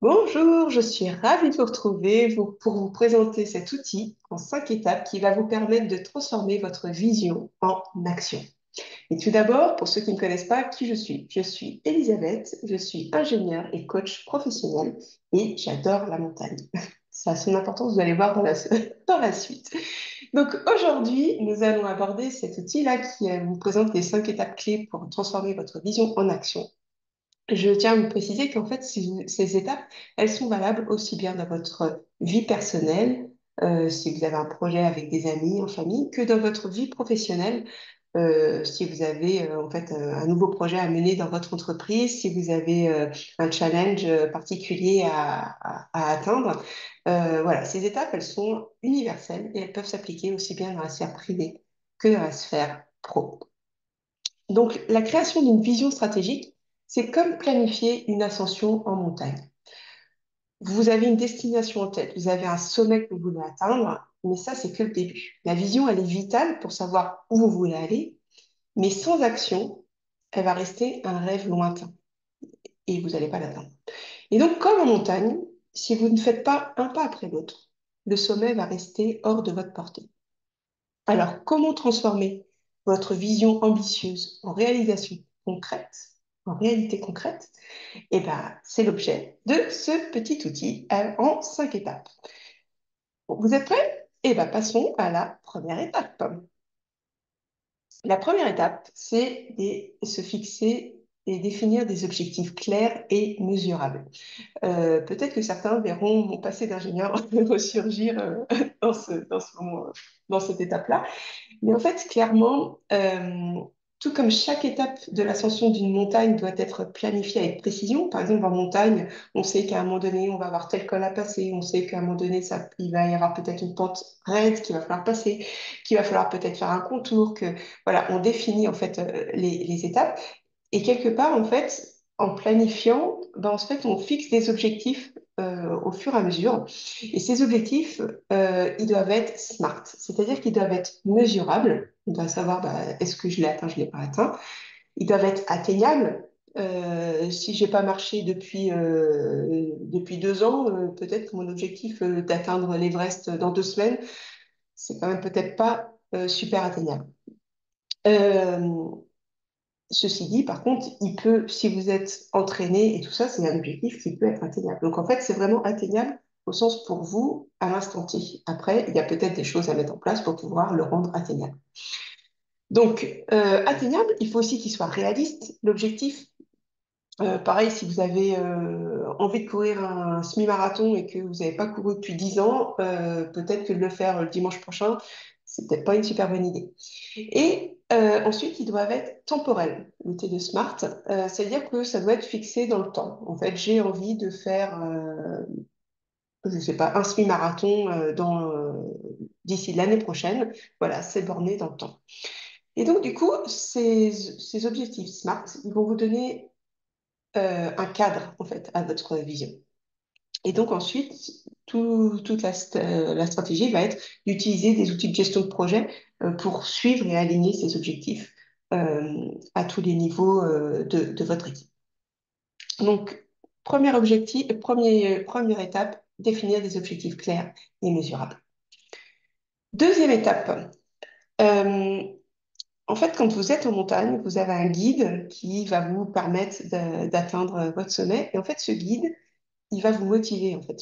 Bonjour, je suis ravie de vous retrouver pour vous présenter cet outil en 5 étapes qui va vous permettre de transformer votre vision en action. Et tout d'abord, pour ceux qui ne me connaissent pas, qui je suis? Je suis Elisabeth, je suis ingénieure et coach professionnel et j'adore la montagne. Ça a son importance, vous allez voir dans dans la suite. Donc aujourd'hui, nous allons aborder cet outil-là qui vous présente les 5 étapes clés pour transformer votre vision en action. Je tiens à vous préciser qu'en fait, ces étapes, elles sont valables aussi bien dans votre vie personnelle, si vous avez un projet avec des amis, en famille, que dans votre vie professionnelle, si vous avez en fait un nouveau projet à mener dans votre entreprise, si vous avez un challenge particulier à atteindre. Voilà, ces étapes, elles sont universelles et elles peuvent s'appliquer aussi bien dans la sphère privée que dans la sphère pro. Donc, la création d'une vision stratégique, c'est comme planifier une ascension en montagne. Vous avez une destination en tête, vous avez un sommet que vous voulez atteindre, mais ça, c'est que le début. La vision, elle est vitale pour savoir où vous voulez aller, mais sans action, elle va rester un rêve lointain et vous n'allez pas l'atteindre. Et donc, comme en montagne, si vous ne faites pas un pas après l'autre, le sommet va rester hors de votre portée. Alors, comment transformer votre vision ambitieuse en réalisation concrète, en réalité concrète? Eh ben, c'est l'objet de ce petit outil en 5 étapes. Bon, vous êtes prêts? Eh ben, passons à la première étape. La première étape, c'est de se fixer et définir des objectifs clairs et mesurables. Peut-être que certains verront mon passé d'ingénieur ressurgir dans cette étape-là. Mais en fait, clairement, tout comme chaque étape de l'ascension d'une montagne doit être planifiée avec précision, par exemple en montagne, on sait qu'à un moment donné, on va avoir tel col à passer, on sait qu'à un moment donné, il va y avoir peut-être une pente raide qu'il va falloir passer, qu'il va falloir peut-être faire un contour, que voilà, on définit en fait les étapes. Et quelque part, en fait, en planifiant, ben, en fait, on fixe des objectifs au fur et à mesure. Et ces objectifs, ils doivent être SMART, c'est-à-dire qu'ils doivent être mesurables. On doit savoir, bah, est-ce que je l'ai atteint, je ne l'ai pas atteint. Ils doivent être atteignables. Si j'ai pas marché depuis 2 ans, peut-être que mon objectif d'atteindre l'Everest dans 2 semaines, c'est quand même peut-être pas super atteignable. Euh, Ceci dit, par contre, si vous êtes entraîné et tout ça, c'est un objectif qui peut être atteignable. Donc en fait, c'est vraiment atteignable au sens pour vous à l'instant T. Après, il y a peut-être des choses à mettre en place pour pouvoir le rendre atteignable. Donc, atteignable, il faut aussi qu'il soit réaliste. L'objectif, pareil, si vous avez envie de courir un semi-marathon et que vous n'avez pas couru depuis 10 ans, peut-être que de le faire le dimanche prochain, c'est peut-être pas une super bonne idée. Et ensuite, ils doivent être temporels, le T de SMART, c'est-à-dire que ça doit être fixé dans le temps. En fait, j'ai envie de faire, je ne sais pas, un semi-marathon d'ici l'année prochaine. Voilà, c'est borné dans le temps. Et donc, du coup, ces objectifs SMART, ils vont vous donner un cadre, en fait, à votre vision. Et donc ensuite, toute la stratégie va être d'utiliser des outils de gestion de projet pour suivre et aligner ces objectifs à tous les niveaux de votre équipe. Donc, premier objectif, première étape, définir des objectifs clairs et mesurables. Deuxième étape, euh, en fait, quand vous êtes en montagne, vous avez un guide qui va vous permettre d'atteindre votre sommet. Et en fait, ce guide, il va vous motiver en fait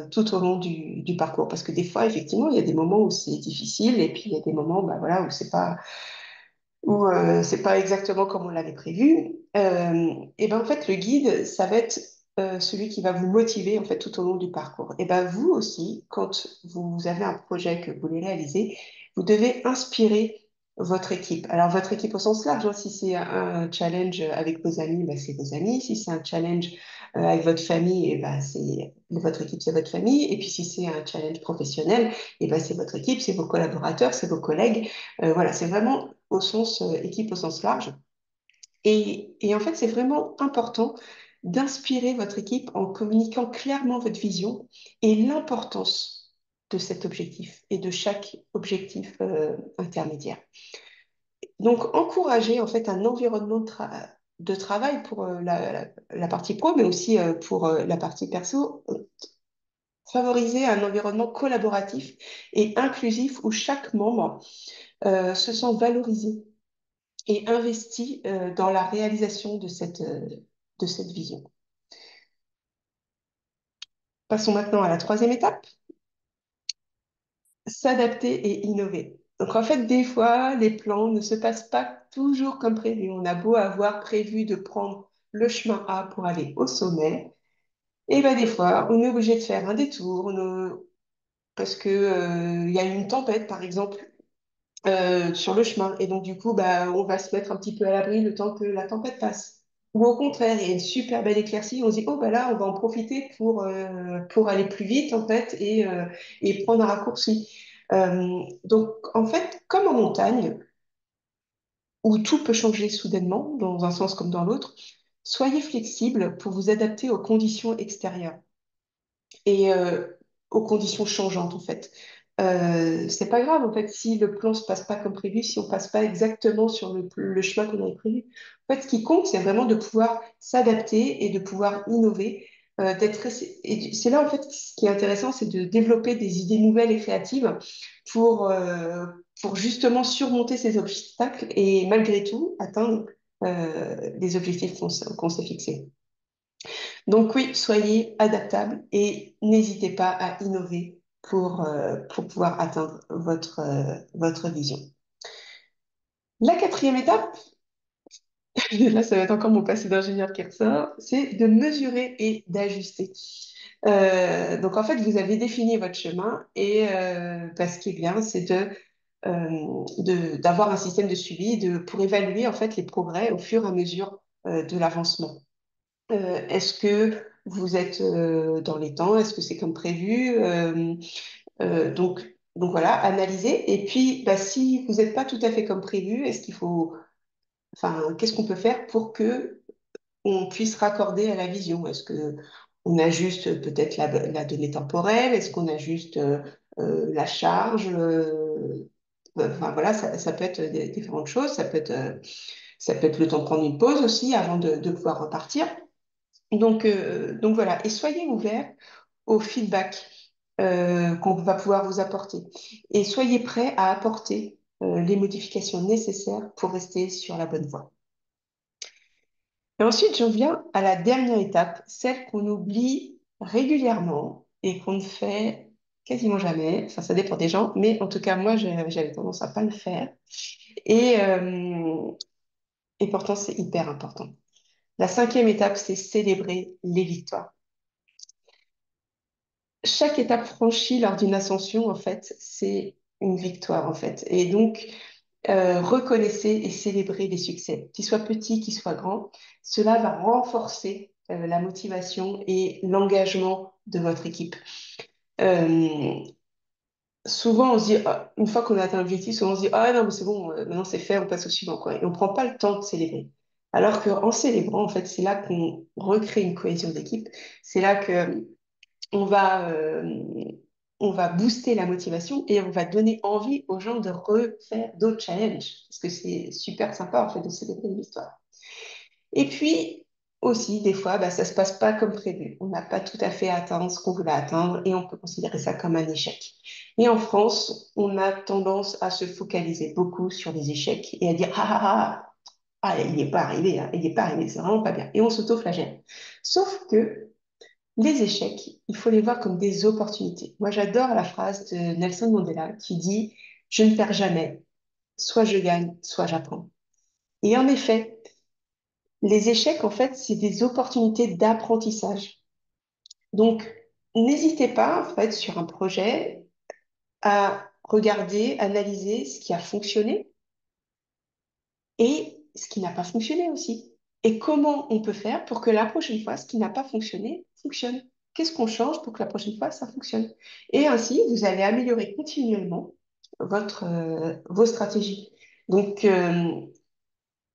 tout au long du parcours parce que des fois effectivement il y a des moments où c'est difficile et puis il y a des moments bah, voilà, où c'est pas exactement comme on l'avait prévu. Et ben en fait le guide ça va être celui qui va vous motiver en fait tout au long du parcours. Et ben vous aussi quand vous avez un projet que vous voulez réaliser, vous devez inspirer votre équipe. Alors votre équipe au sens large, hein, si c'est un challenge avec vos amis, ben, c'est vos amis. Si c'est un challenge avec votre famille, et ben, c'est votre équipe, c'est votre famille. Et puis si c'est un challenge professionnel, et ben, c'est votre équipe, c'est vos collaborateurs, c'est vos collègues. Voilà, c'est vraiment au sens équipe au sens large. Et en fait, c'est vraiment important d'inspirer votre équipe en communiquant clairement votre vision et l'importance de cet objectif et de chaque objectif intermédiaire. Donc, encourager en fait un environnement de travail pour la partie pro, mais aussi pour la partie perso, favoriser un environnement collaboratif et inclusif où chaque membre se sent valorisé et investi dans la réalisation de cette vision. Passons maintenant à la troisième étape, s'adapter et innover. Donc en fait, des fois, les plans ne se passent pas toujours comme prévu. On a beau avoir prévu de prendre le chemin A pour aller au sommet, et ben des fois, on est obligé de faire un détour, parce que, il y a eu une tempête, par exemple, sur le chemin. Et donc, du coup, bah, on va se mettre un petit peu à l'abri le temps que la tempête passe. Ou au contraire, il y a une super belle éclaircie, on se dit, oh, bah là, on va en profiter pour aller plus vite, en fait, et prendre un raccourci. Donc, en fait, comme en montagne, où tout peut changer soudainement, dans un sens comme dans l'autre, soyez flexible pour vous adapter aux conditions extérieures et aux conditions changeantes en fait. C'est pas grave en fait si le plan se passe pas comme prévu, si on passe pas exactement sur le chemin qu'on avait prévu. En fait, ce qui compte, c'est vraiment de pouvoir s'adapter et de pouvoir innover, et c'est là en fait ce qui est intéressant, c'est de développer des idées nouvelles et créatives pour pour justement surmonter ces obstacles et malgré tout atteindre les objectifs qu'on s'est fixés. Donc oui, soyez adaptable et n'hésitez pas à innover pour pouvoir atteindre votre vision. La quatrième étape, là ça va être encore mon passé d'ingénieur qui ressort, c'est de mesurer et d'ajuster. Donc en fait, vous avez défini votre chemin et ce qui est bien, c'est d'avoir un système de suivi pour évaluer en fait les progrès au fur et à mesure de l'avancement. Est-ce que vous êtes dans les temps? Est-ce que c'est comme prévu? Donc voilà, analyser. Et puis, bah, si vous n'êtes pas tout à fait comme prévu, enfin, qu'est-ce qu'on peut faire pour que on puisse raccorder à la vision? Est-ce que on ajuste peut-être la donnée temporelle? Est-ce qu'on ajuste la charge? Enfin voilà, ça peut être différentes choses. Ça peut être le temps de prendre une pause aussi avant de pouvoir repartir. Donc voilà, et soyez ouverts au feedback qu'on va pouvoir vous apporter. Et soyez prêts à apporter les modifications nécessaires pour rester sur la bonne voie. Et ensuite, j'en viens à la dernière étape, celle qu'on oublie régulièrement et qu'on ne fait quasiment jamais. Enfin, ça dépend des gens, mais en tout cas, moi, j'avais tendance à pas le faire. Et, euh, et pourtant, c'est hyper important. La cinquième étape, c'est célébrer les victoires. Chaque étape franchie lors d'une ascension, en fait, c'est une victoire, en fait. Et donc, reconnaissez et célébrez les succès, qu'ils soient petits, qu'ils soient grands. Cela va renforcer la motivation et l'engagement de votre équipe. Euh, Souvent, on se dit, ah, une fois qu'on a atteint l'objectif, souvent on se dit, ah non, mais c'est bon, maintenant c'est fait, on passe au suivant, quoi. Et on ne prend pas le temps de célébrer. Alors qu'en célébrant, en fait, c'est là qu'on recrée une cohésion d'équipe. C'est là que on va, euh, on va booster la motivation et on va donner envie aux gens de refaire d'autres challenges. Parce que c'est super sympa, en fait, de célébrer une histoire. Et puis, aussi, des fois, bah, ça se passe pas comme prévu. On n'a pas tout à fait atteint ce qu'on voulait atteindre et on peut considérer ça comme un échec. Et en France, on a tendance à se focaliser beaucoup sur les échecs et à dire, ah, ah, ah, ah, il n'est pas arrivé, hein, il n'est pas arrivé, c'est vraiment pas bien. Et on s'auto-flagelle. Sauf que les échecs, il faut les voir comme des opportunités. Moi, j'adore la phrase de Nelson Mandela qui dit, je ne perds jamais, soit je gagne, soit j'apprends. Et en effet, les échecs, en fait, c'est des opportunités d'apprentissage. Donc, n'hésitez pas, en fait, sur un projet, à regarder, analyser ce qui a fonctionné et ce qui n'a pas fonctionné aussi. Et comment on peut faire pour que la prochaine fois, ce qui n'a pas fonctionné, fonctionne. Qu'est-ce qu'on change pour que la prochaine fois, ça fonctionne? Et ainsi, vous allez améliorer continuellement vos stratégies. Donc,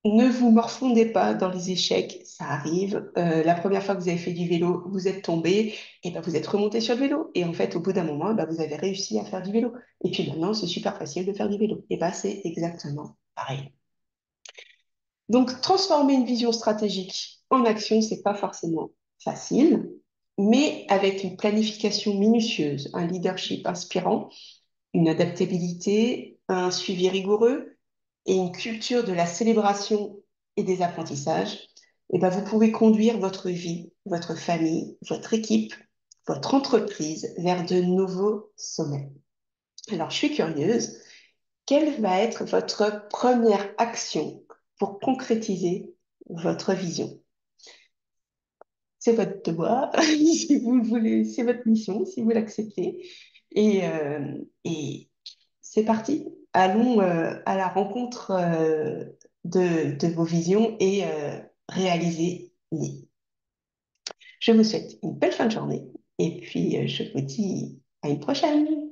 ne vous morfondez pas dans les échecs, ça arrive. La première fois que vous avez fait du vélo, vous êtes tombé, et ben vous êtes remonté sur le vélo. Et en fait, au bout d'un moment, ben, vous avez réussi à faire du vélo. Et puis maintenant, c'est super facile de faire du vélo. Et ben c'est exactement pareil. Donc, transformer une vision stratégique en action, c'est pas forcément facile, mais avec une planification minutieuse, un leadership inspirant, une adaptabilité, un suivi rigoureux et une culture de la célébration et des apprentissages, eh ben, vous pouvez conduire votre vie, votre famille, votre équipe, votre entreprise vers de nouveaux sommets. Alors, je suis curieuse, quelle va être votre première action pour concrétiser votre vision? C'est votre devoir, si vous le voulez, c'est votre mission, si vous l'acceptez. Et c'est parti. Allons à la rencontre de vos visions et réalisez-les. Je vous souhaite une belle fin de journée et puis je vous dis à une prochaine.